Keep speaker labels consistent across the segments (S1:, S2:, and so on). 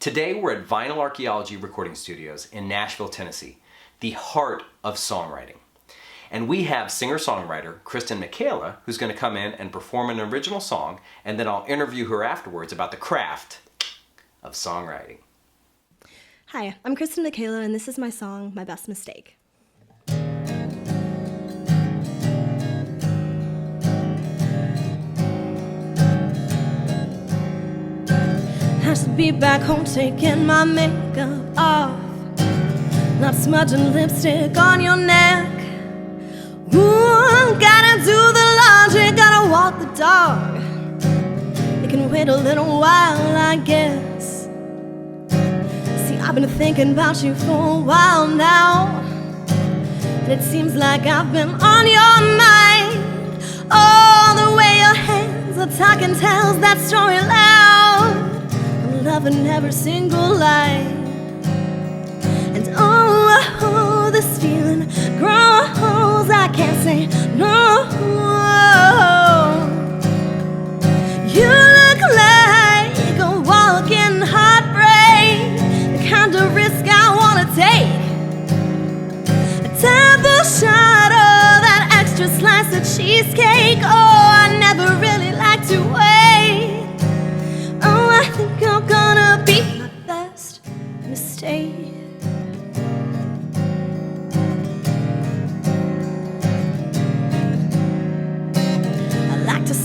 S1: Today we're at Vinyl Archaeology Recording Studios in Nashville, Tennessee, the heart of songwriting. And we have singer-songwriter Kristan Mikala, who's going to come in and perform an original song, and then I'll interview her afterwards about the craft of songwriting.
S2: Hi, I'm Kristan Mikala, and this is my song, My Best Mistake. I should be back home taking my makeup off, not smudging lipstick on your neck. Ooh, gotta do the laundry, gotta walk the dog. It can wait a little while, I guess. See, I've been thinking about you for a while now, and it seems like I've been on your mind. Oh, the way your hands are talking tells that story loud. I'm loving every single line. And oh, this feeling grows, I can't say no. You look like a walking heartbreak, the kind of risk I wanna take. A double shot of that extra slice of cheesecake. Oh, I never really like to wait. Oh, I think I'm gonna be my best mistake.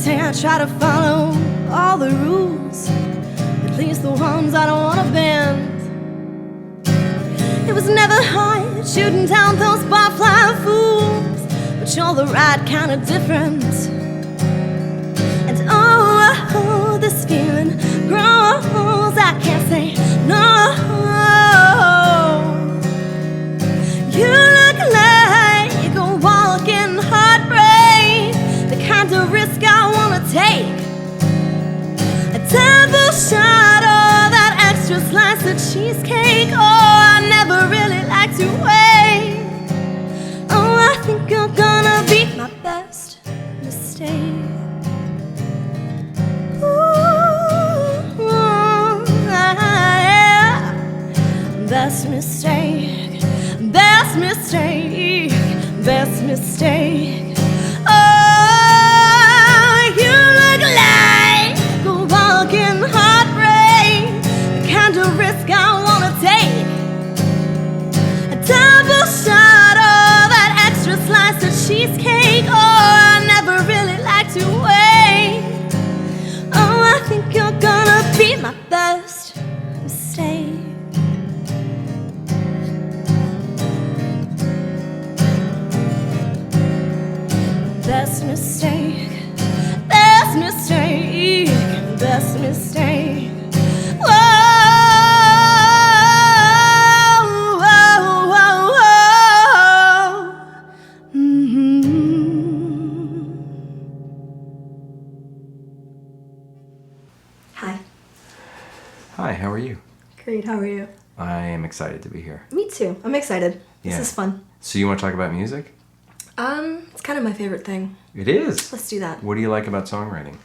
S2: I try to follow all the rules, at least the ones I don't want to bend. It was never hard shooting down those barfly fools, but you're the right kind of different. And oh, this feeling grows, I can't say no. You look like a walking heartbreak, the kind of risk I wanna take. A double shot of that extra slice of cheesecake. Oh, I never really like to wait. Oh, I think you're gonna be my best mistake. Ooh, yeah. Best mistake, best mistake, best mistake. Risk I wanna take. A double shot of that extra slice of cheesecake. Oh, I never really like to wait. Oh, I think you're gonna be my best mistake. Best mistake, best mistake, best mistake.
S1: Hi, how are you?
S2: Great, how are you?
S1: I am excited to be here.
S2: Me too. I'm excited. This is fun.
S1: So you want to talk about music?
S2: It's kind of my favorite thing.
S1: It is?
S2: Let's do that.
S1: What do you like about songwriting?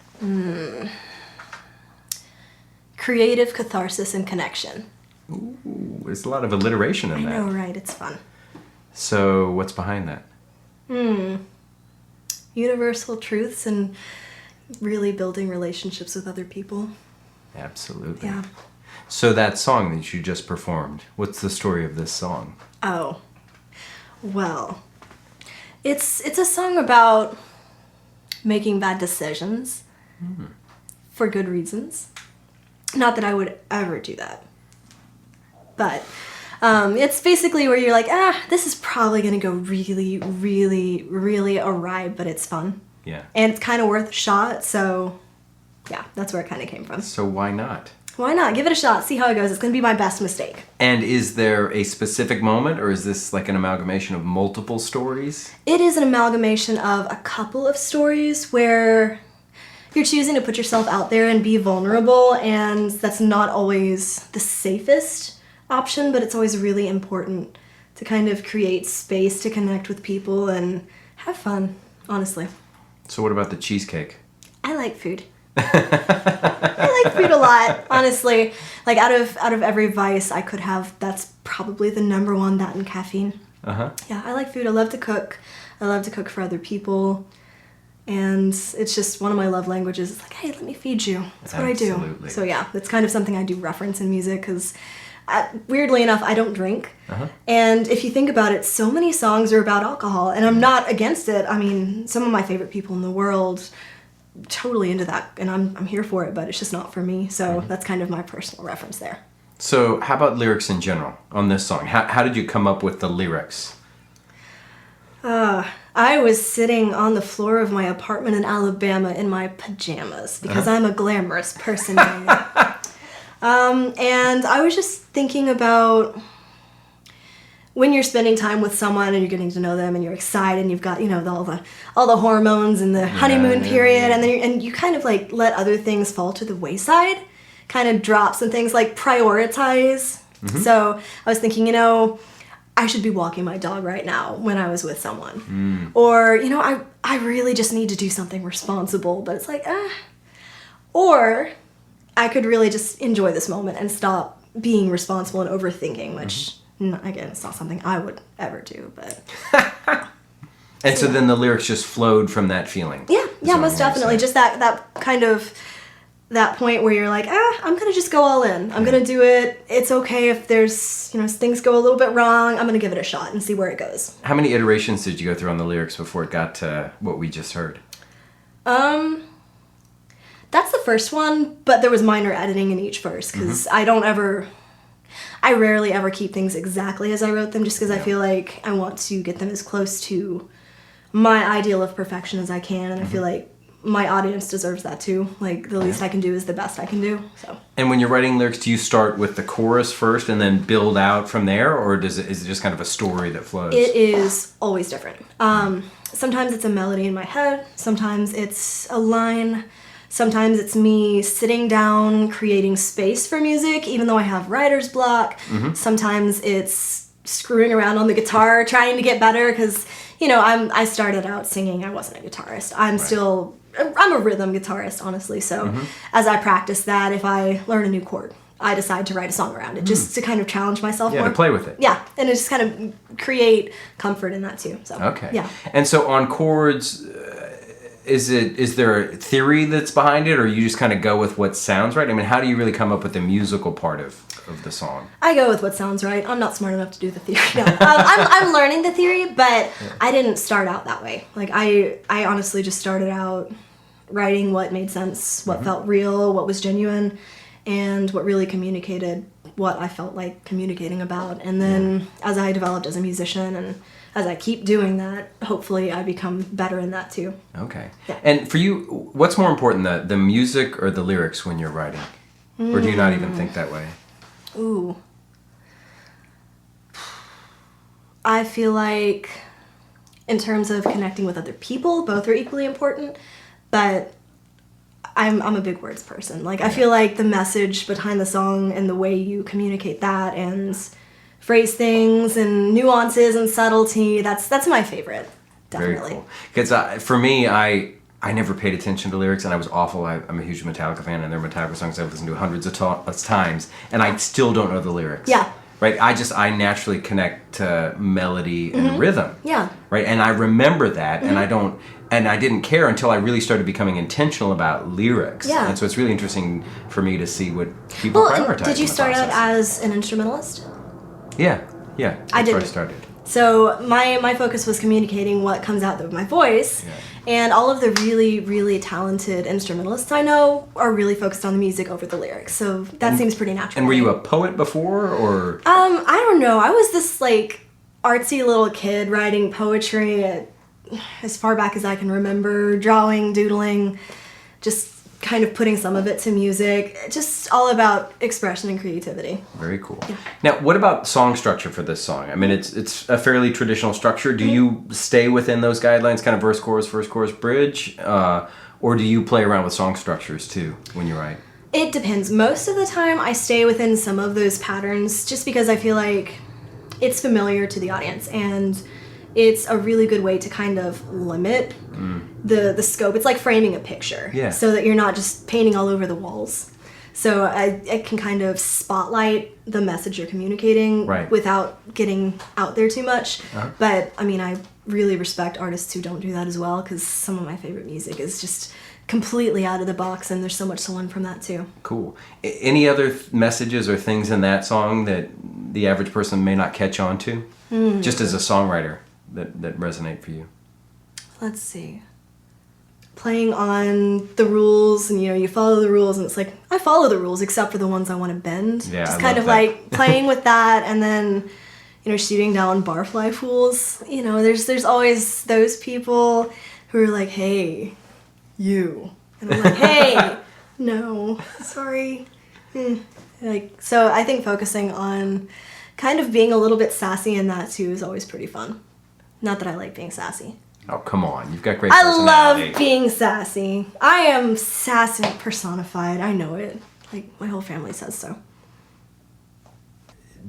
S2: Creative catharsis and connection.
S1: Ooh, there's a lot of alliteration in that.
S2: I know, right? It's fun.
S1: So what's behind that?
S2: Universal truths and really building relationships with other people.
S1: Absolutely.
S2: Yeah.
S1: So that song that you just performed, what's the story of this song?
S2: Oh, well, it's a song about making bad decisions for good reasons. Not that I would ever do that, but it's basically where you're like, this is probably gonna go really, really, really awry, but it's fun.
S1: Yeah.
S2: And it's kind of worth a shot, so yeah, that's where it kind of came from.
S1: So why not?
S2: Why not? Give it a shot, see how it goes. It's gonna be my best mistake.
S1: And is there a specific moment, or is this like an amalgamation of multiple stories?
S2: It is an amalgamation of a couple of stories where you're choosing to put yourself out there and be vulnerable, and that's not always the safest option, but it's always really important to kind of create space to connect with people and have fun, honestly.
S1: So what about the cheesecake?
S2: I like food. I like food a lot, honestly. Like out of every vice I could have, that's probably the number one, that and caffeine. Yeah, I like food. I love to cook. I love to cook for other people. And it's just one of my love languages. It's like, hey, let me feed you. That's what I do. So yeah, it's kind of something I do reference in music because weirdly enough, I don't drink. And if you think about it, so many songs are about alcohol, and I'm not against it. I mean, some of my favorite people in the world, totally into that, and I'm here for it, but it's just not for me. So that's kind of my personal reference there.
S1: So how about lyrics in general on this song? How did you come up with the lyrics?
S2: I was sitting on the floor of my apartment in Alabama in my pajamas because I'm a glamorous person. And I was just thinking about when you're spending time with someone and you're getting to know them and you're excited and you've got, all the hormones and the honeymoon period, and then you kind of like let other things fall to the wayside, kind of drop some things, like prioritize. So I was thinking, I should be walking my dog right now when I was with someone. Or, I really just need to do something responsible, but it's like, Or I could really just enjoy this moment and stop being responsible and overthinking, which, again, it's not something I would ever do, but...
S1: And so then the lyrics just flowed from that feeling.
S2: Yeah, most definitely. Just that kind of... that point where you're like, I'm going to just go all in. I'm going to do it. It's okay if there's, things go a little bit wrong. I'm going to give it a shot and see where it goes.
S1: How many iterations did you go through on the lyrics before it got to what we just heard?
S2: That's the first one, but there was minor editing in each verse because I rarely ever keep things exactly as I wrote them just because I feel like I want to get them as close to my ideal of perfection as I can, and I feel like my audience deserves that too. Like, the least I can do is the best I can do. So. And
S1: when you're writing lyrics, do you start with the chorus first and then build out from there, or is it just kind of a story that flows?
S2: It is always different. Sometimes it's a melody in my head. Sometimes it's a line. Sometimes it's me sitting down, creating space for music, even though I have writer's block. Sometimes it's screwing around on the guitar, trying to get better, because, I started out singing. I wasn't a guitarist. I'm a rhythm guitarist, honestly. So as I practice that, if I learn a new chord, I decide to write a song around it, just to kind of challenge myself more.
S1: Yeah, to play with it.
S2: Yeah, and it just kind of create comfort in that too. So
S1: okay.
S2: Yeah.
S1: And so on chords, is there a theory that's behind it, or you just kind of go with what sounds right? I mean, how do you really come up with the musical part of the song?
S2: I go with what sounds right. I'm not smart enough to do the theory. No. I'm learning the theory, but I didn't start out that way. Like, I honestly just started out writing what made sense, what felt real, what was genuine, and what really communicated what I felt like communicating about. And then as I developed as a musician and as I keep doing that, hopefully I become better in that too.
S1: Okay. Yeah. And for you, what's more important, the music or the lyrics when you're writing? Or do you not even think that way?
S2: Ooh. I feel like in terms of connecting with other people, both are equally important, but I'm a big words person. Like, I feel like the message behind the song and the way you communicate that and phrase things and nuances and subtlety, that's my favorite, definitely.
S1: Very cool. Because for me, I never paid attention to lyrics, and I was awful. I'm a huge Metallica fan, and there are Metallica songs I've listened to hundreds of times, and I still don't know the lyrics.
S2: Yeah.
S1: Right? I naturally connect to melody and rhythm.
S2: Yeah.
S1: Right? And I remember that, and I didn't care until I really started becoming intentional about lyrics.
S2: Yeah.
S1: And so it's really interesting for me to see what people prioritize.
S2: Did you start out as an instrumentalist?
S1: Yeah. That's where I started.
S2: So my focus was communicating what comes out of my voice, and all of the really, really talented instrumentalists I know are really focused on the music over the lyrics. So that seems pretty natural.
S1: And were you a poet before, or?
S2: I don't know. I was this like artsy little kid writing poetry as far back as I can remember, drawing, doodling, just kind of putting some of it to music, just all about expression and creativity.
S1: Very cool. Yeah. Now, what about song structure for this song? I mean, it's a fairly traditional structure. Do you stay within those guidelines, kind of verse, chorus, bridge? Or do you play around with song structures too when you write?
S2: It depends. Most of the time I stay within some of those patterns just because I feel like it's familiar to the audience, and it's a really good way to kind of limit the scope. It's like framing a picture.
S1: Yeah.
S2: So that you're not just painting all over the walls. So I can kind of spotlight the message you're communicating without getting out there too much. But I mean, I really respect artists who don't do that as well, because some of my favorite music is just completely out of the box, and there's so much to learn from that too.
S1: Cool. Any other messages or things in that song that the average person may not catch on to? Just as a songwriter that resonate for you?
S2: Let's see. Playing on the rules, and you follow the rules, and it's like, I follow the rules except for the ones I want to bend.
S1: Yeah,
S2: just
S1: I
S2: kind
S1: love
S2: of
S1: that.
S2: like playing with that, and then shooting down barfly fools. There's always those people who are like, hey, you, and I'm like, hey, no, sorry. Like, so I think focusing on kind of being a little bit sassy in that too is always pretty fun. Not that I like being sassy.
S1: Oh, come on. You've got great
S2: I
S1: personality.
S2: love being sassy. I am sassy personified. I know it. Like, my whole family says so.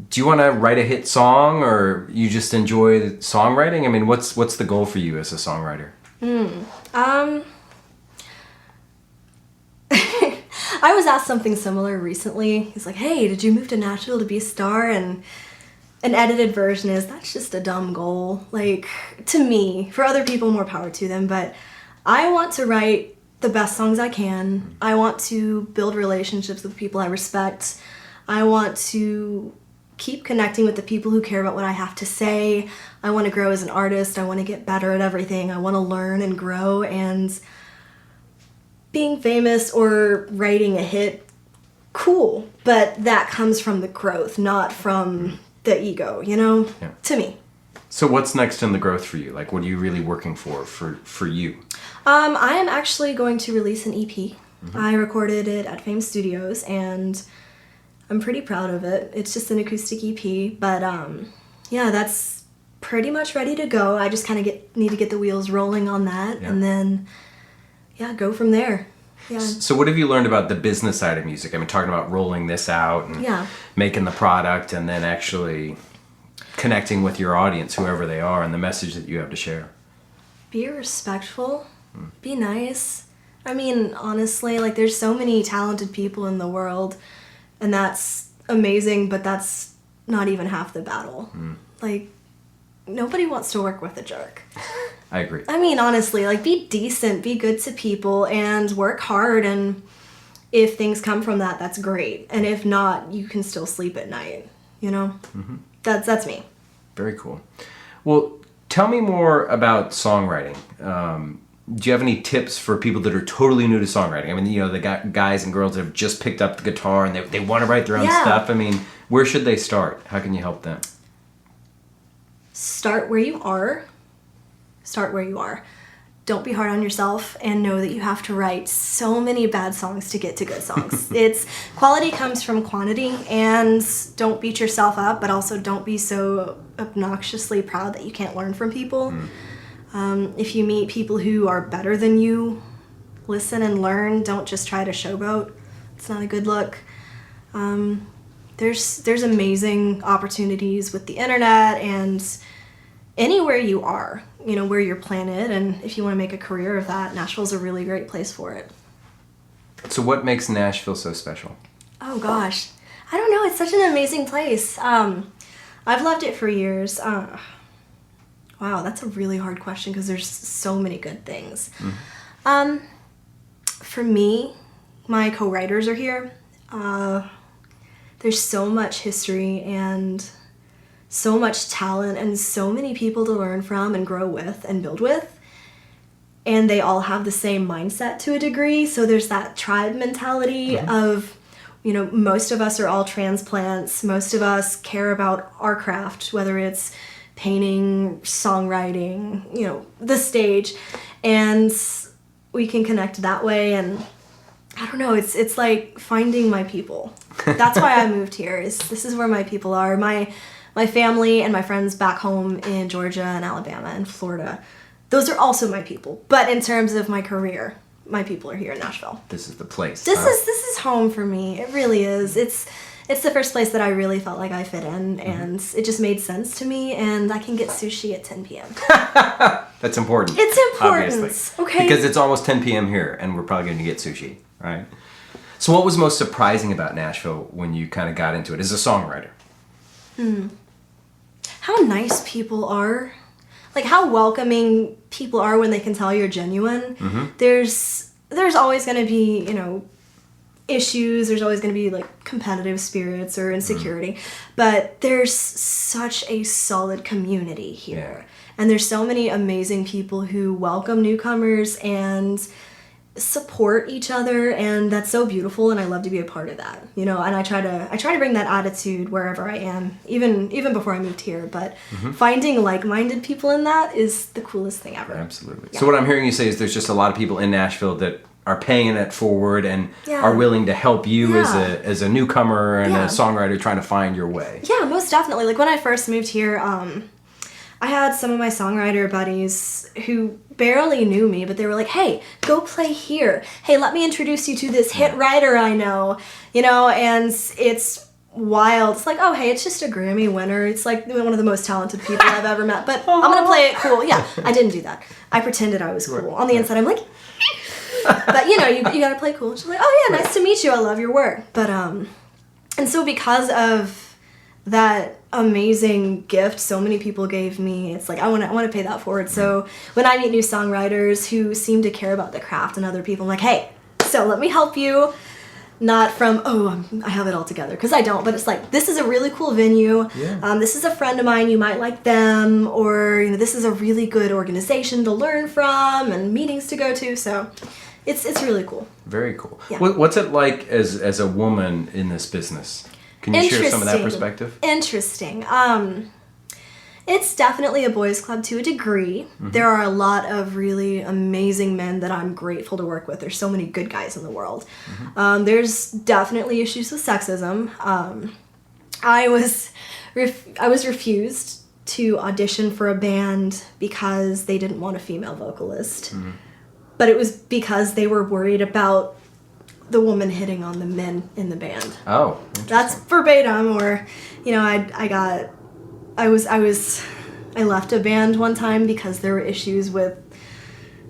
S1: Do you want to write a hit song, or you just enjoy songwriting? I mean, what's the goal for you as a songwriter?
S2: I was asked something similar recently. He's like, hey, did you move to Nashville to be a star? And an edited version is, that's just a dumb goal. Like, to me, for other people, more power to them, but I want to write the best songs I can. I want to build relationships with people I respect. I want to keep connecting with the people who care about what I have to say. I want to grow as an artist. I want to get better at everything. I want to learn and grow, and being famous or writing a hit, cool, but that comes from the growth, not from the ego, to me.
S1: So what's next in the growth for you? Like, what are you really working for you?
S2: I am actually going to release an EP. I recorded it at Fame Studios, and I'm pretty proud of it. It's just an acoustic EP, but yeah, that's pretty much ready to go. I just kind of need to get the wheels rolling on that, and then go from there. Yeah.
S1: So what have you learned about the business side of music? I mean, talking about rolling this out and making the product, and then actually connecting with your audience, whoever they are, and the message that you have to share.
S2: Be respectful. Be nice. I mean, honestly, like, there's so many talented people in the world, and that's amazing, but that's not even half the battle. Like, nobody wants to work with a jerk.
S1: I agree.
S2: I mean, honestly, like, be decent, be good to people, and work hard, and if things come from that, that's great. And if not, you can still sleep at night, That's me. Very
S1: cool. Well, tell me more about songwriting. Do you have any tips for people that are totally new to songwriting? I mean, the guys and girls that have just picked up the guitar and they want to write their own stuff. I mean, where should they start? How can you help them?
S2: Start where you are. Start where you are. Don't be hard on yourself, and know that you have to write so many bad songs to get to good songs. Quality comes from quantity, and don't beat yourself up, but also don't be so obnoxiously proud that you can't learn from people. If you meet people who are better than you, listen and learn. Don't just try to showboat. It's not a good look. There's amazing opportunities with the internet and anywhere you are, where you're planted, and if you want to make a career of that, Nashville's a really great place for it.
S1: So what makes Nashville so special?
S2: Oh gosh, I don't know. It's such an amazing place. I've loved it for years. Wow, that's a really hard question because there's so many good things. For me, my co-writers are here. There's so much history and so much talent and so many people to learn from and grow with and build with. And they all have the same mindset to a degree. So there's that tribe mentality of, most of us are all transplants. Most of us care about our craft, whether it's painting, songwriting, the stage. And we can connect that way. And I don't know, it's like finding my people. That's why I moved here. This is where my people are. My family and my friends back home in Georgia and Alabama and Florida, those are also my people. But in terms of my career, my people are here in Nashville.
S1: This is the place.
S2: This is home for me. It really is. It's the first place that I really felt like I fit in, and it just made sense to me, and I can get sushi at 10 p.m.
S1: That's important.
S2: It's important.
S1: Obviously.
S2: Okay.
S1: Because it's almost 10 p.m. here, and we're probably going to get sushi, right? So what was most surprising about Nashville when you kind of got into it as a songwriter?
S2: How nice people are. Like, how welcoming people are when they can tell you're genuine. There's always going to be, issues. There's always going to be, like, competitive spirits or insecurity. But there's such a solid community here.
S1: Yeah.
S2: And there's so many amazing people who welcome newcomers and support each other, and that's so beautiful, and I love to be a part of that, and I try to bring that attitude wherever I am, even before I moved here, but finding like-minded people in that is the coolest thing ever.
S1: Absolutely.
S2: Yeah.
S1: So what I'm hearing you say is there's just a lot of people in Nashville that are paying it forward and
S2: Yeah.
S1: are willing to help you
S2: Yeah.
S1: as a newcomer and
S2: Yeah.
S1: a songwriter trying to find your way.
S2: Yeah, most definitely. Like, when I first moved here, I had some of my songwriter buddies who barely knew me, but they were like, hey, go play here. Hey, let me introduce you to this hit writer I know, and it's wild. It's like, oh, hey, it's just a Grammy winner. It's like one of the most talented people I've ever met, but I'm going to play it cool. Yeah, I didn't do that. I pretended I was cool. On the inside, I'm like, but you got to play cool. She's like, oh yeah, nice to meet you. I love your work. But, and so because of that amazing gift so many people gave me, it's like I want to pay that forward. So when I meet new songwriters who seem to care about the craft and other people, I'm like, hey, so let me help you. Not from, I have it all together, because I don't, but it's like, this is a really cool venue.
S1: Yeah.
S2: This is a friend of mine, you might like them, or this is a really good organization to learn from and meetings to go to. So it's really cool.
S1: Very cool.
S2: Yeah.
S1: What's it like as a woman in this business? Can you share some of that perspective?
S2: Interesting. It's definitely a boys' club to a degree. There are a lot of really amazing men that I'm grateful to work with. There's so many good guys in the world. There's definitely issues with sexism. I was refused to audition for a band because they didn't want a female vocalist. But it was because they were worried about the woman hitting on the men in the band.
S1: Oh,
S2: That's verbatim. Or, I left a band one time because there were issues with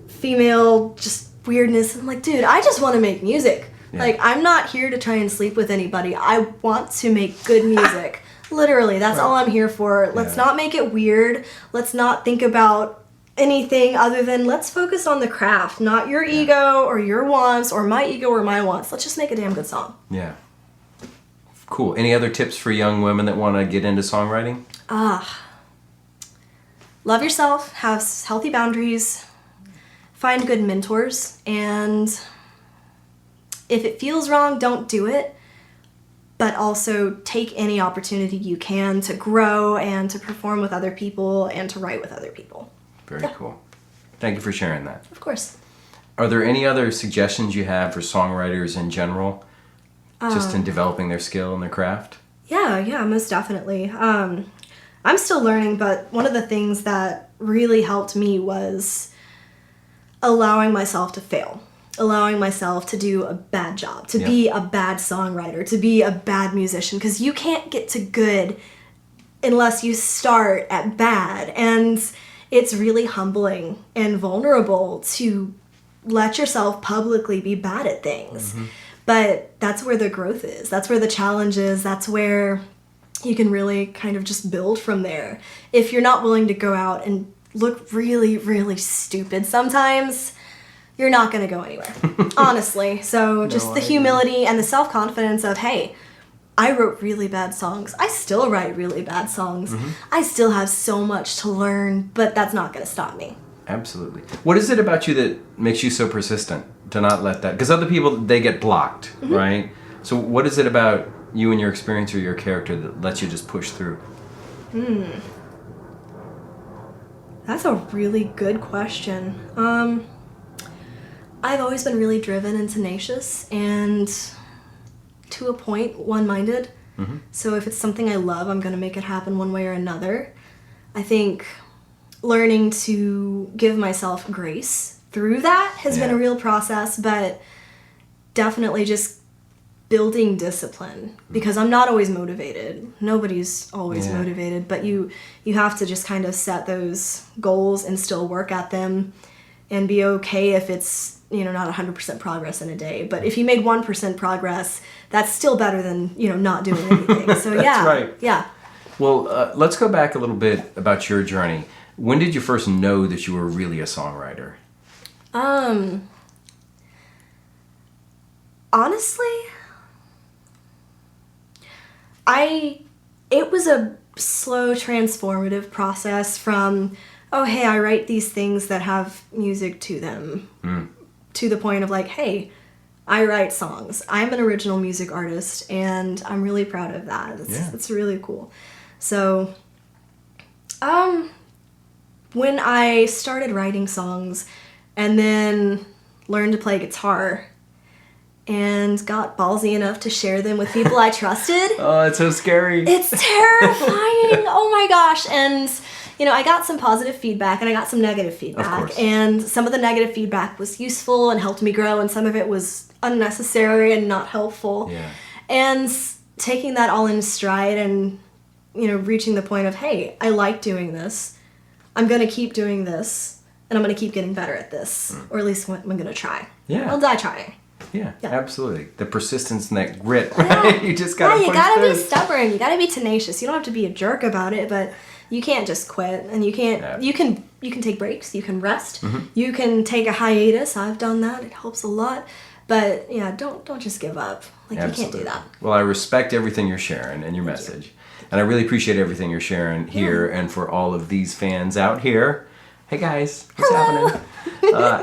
S2: female just weirdness. I'm like, dude, I just want to make music.
S1: Yeah.
S2: Like, I'm not here to try and sleep with anybody. I want to make good music. Literally, that's all I'm here for. Let's not make it weird. Let's not think about anything other than let's focus on the craft, not your ego or your wants or my ego or my wants. Let's just make a damn good song.
S1: Yeah. Cool. Any other tips for young women that want to get into songwriting?
S2: Love yourself, have healthy boundaries, find good mentors, and if it feels wrong, don't do it. But also take any opportunity you can to grow and to perform with other people and to write with other people.
S1: Very cool. Thank you for sharing that.
S2: Of course.
S1: Are there any other suggestions you have for songwriters in general, just in developing their skill and their craft?
S2: Yeah, most definitely. I'm still learning, but one of the things that really helped me was allowing myself to fail. Allowing myself to do a bad job, to be a bad songwriter, to be a bad musician, because you can't get to good unless you start at bad. And it's really humbling and vulnerable to let yourself publicly be bad at things. But that's where the growth is. That's where the challenge is. That's where you can really kind of just build from there. If you're not willing to go out and look really, really stupid sometimes, you're not going to go anywhere, honestly. So just the humility and the self-confidence of, hey, I wrote really bad songs. I still write really bad songs. I still have so much to learn, but that's not going to stop me.
S1: Absolutely. What is it about you that makes you so persistent to not let that? Because other people, they get blocked, right? So what is it about you and your experience or your character that lets you just push through?
S2: That's a really good question. I've always been really driven and tenacious and to a point one-minded. So if it's something I love, I'm going to make it happen one way or another. I think learning to give myself grace through that has been a real process, but definitely just building discipline, because I'm not always motivated. Nobody's always motivated, but you have to just kind of set those goals and still work at them and be okay if it's, not 100% progress in a day. But if you made 1% progress, that's still better than, not doing anything. So
S1: That's right.
S2: Yeah.
S1: Well, let's go back a little bit about your journey. When did you first know that you were really a songwriter?
S2: Honestly, it was a slow transformative process from, oh, hey, I write these things that have music to them, to the point of like, hey, I write songs. I'm an original music artist, and I'm really proud of that. It's really cool. So, when I started writing songs and then learned to play guitar and got ballsy enough to share them with people I trusted.
S1: Oh, it's so scary.
S2: It's terrifying. Oh my gosh. And, I got some positive feedback and I got some negative feedback.
S1: Of course.
S2: And some of the negative feedback was useful and helped me grow, and some of it was unnecessary and not helpful.
S1: Yeah.
S2: And taking that all in stride and, reaching the point of, hey, I like doing this. I'm going to keep doing this, and I'm going to keep getting better at this. Or at least I'm going to try.
S1: Yeah.
S2: I'll die trying.
S1: Yeah, absolutely. The persistence and that grit, right?
S2: Yeah.
S1: You just gotta
S2: you gotta
S1: through.
S2: be stubborn. You gotta be tenacious. You don't have to be a jerk about it, but you can't just quit. And you can't.
S1: Yeah.
S2: You can take breaks. You can rest. You can take a hiatus. I've done that. It helps a lot. But yeah, don't just give up. Like
S1: Absolutely.
S2: You can't do that.
S1: Well, I respect everything you're sharing and your message, and I really appreciate everything you're sharing here, and for all of these fans out here. Hey guys, what's happening?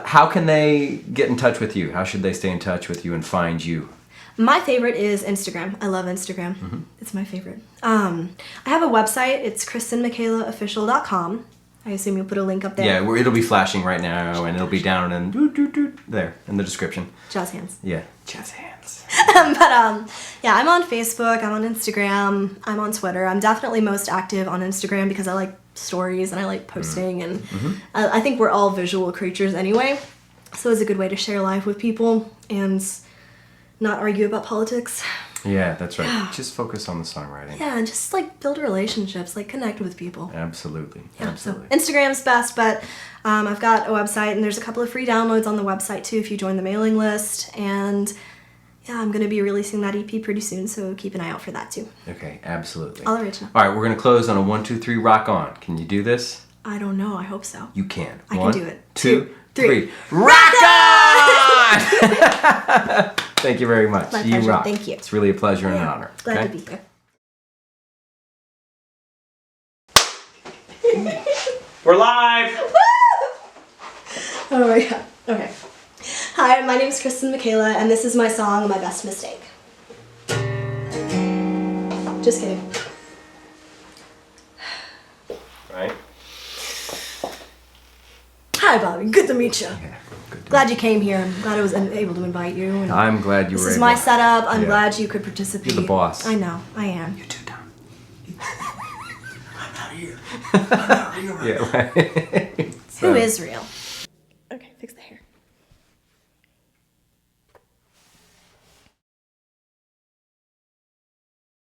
S1: How can they get in touch with you? How should they stay in touch with you and find you?
S2: My favorite is Instagram. I love Instagram. It's my favorite. I have a website. It's KristanMikalaOfficial.com. I assume you'll put a link up there.
S1: Yeah, it'll be flashing right now, and it'll be down and there in the description.
S2: Jazz hands.
S1: Yeah, jazz hands.
S2: But yeah, I'm on Facebook, I'm on Instagram, I'm on Twitter. I'm definitely most active on Instagram because I like stories and I like posting, and I think we're all visual creatures anyway, so it's a good way to share life with people and not argue about politics.
S1: Yeah, that's right. Yeah. Just focus on the songwriting.
S2: Yeah, and just like build relationships, like connect with people.
S1: Absolutely.
S2: Yeah,
S1: Absolutely.
S2: So Instagram's best, but I've got a website, and there's a couple of free downloads on the website too if you join the mailing list. And yeah, I'm going to be releasing that EP pretty soon, so keep an eye out for that too.
S1: Okay, absolutely.
S2: All original.
S1: All right, we're going to close on a 1, 2, 3, rock on. Can you do this?
S2: I don't know. I hope so.
S1: You can.
S2: I
S1: 1,
S2: can do it.
S1: 2,
S2: 3.
S1: Rock on! Thank you very much.
S2: My
S1: You
S2: pleasure.
S1: rock.
S2: Thank you.
S1: It's really a pleasure and an honor.
S2: Glad to be here.
S1: We're live!
S2: Oh my god. Okay. Hi, my name is Kristan Mikala, and this is my song, My Best Mistake. Just kidding.
S1: Right?
S2: Hi, Bobby. Good to meet you.
S1: Yeah, good to
S2: Glad you came here. I'm glad I was able to invite you. And
S1: I'm glad you were
S2: this is
S1: able.
S2: my setup. I'm glad you could participate.
S1: You're the boss.
S2: I know. I am.
S1: You too, Tom.
S3: I'm not here. I'm not here.
S1: Yeah, right.
S2: Who is real?